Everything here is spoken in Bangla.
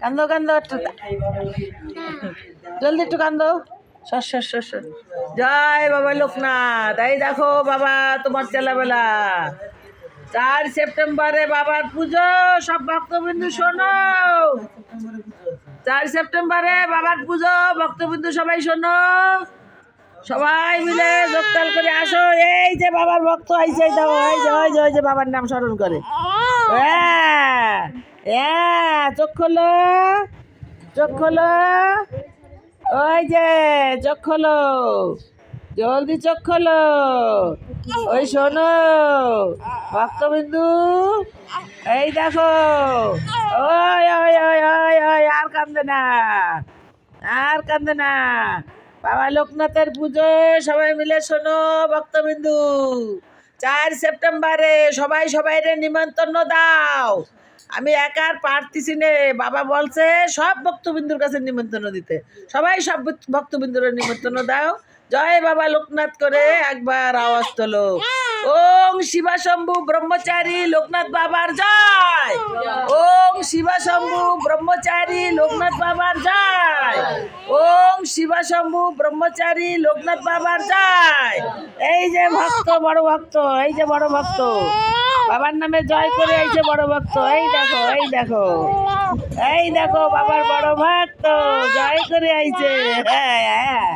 কান্দো কান্দো একটু, জলদি একটু কান্দো। সর সর সর সর। জয় বাবা লোকনাথ। এই দেখো বাবা তোমার ছেলেবেলা। 4 সেপ্টেম্বরে বাবার পুজো। সব ভক্তবিন্দু শোনো, 4 সেপ্টেম্বরে বাবার পুজো। ভক্তবিন্দু সবাই শোনো, সবাই মিলে যোগতাল করে আসো। এই যে বাবার ভক্ত আইছে, এই যে ওই যে বাবার নাম স্মরণ করে। চোখ খোলো, চোখ খোলো, ওই যে চোখ খোলো, জলদি চোখ খোলো। ওই শোনো ভক্তবিন্দু, এই দেখো, ওই ওই ওই ওই ওই আর কান্দে না, আর কান্দে না। বাবা লোকনাথের পুজো সবাই মিলে শোনো ভক্তবিন্দু। 4 সেপ্টেম্বরে সবাই সবাইরে নিমন্ত্রণ দাও। আমি একা আর পারতেছি নে, বাবা বলছে সব ভক্তবিন্দুর কাছে নিমন্ত্রণ দিতে। সবাই সব ভক্তবিন্দুর নিমন্ত্রণ দাও। জয় বাবা লোকনাথ করে একবার আওয়াজ তোলো। ওম শিবাশম্ভু ব্রহ্মচারী লোকনাথ বাবার জয়। ওম শিবাশম্ভু ব্রহ্মচারী লোকনাথ বাবার জয়। ওম শিবাশম্ভু ব্রহ্মচারী লোকনাথ বাবার জয়। এই যে ভক্ত, বড় ভক্ত, এই যে বড় ভক্ত, বাবার নামে জয় করে এই যে বড় ভক্ত। এই দেখো, এই দেখো, এই দেখো বাবার বড় ভক্ত জয় করে আইছে। হ্যাঁ হ্যাঁ।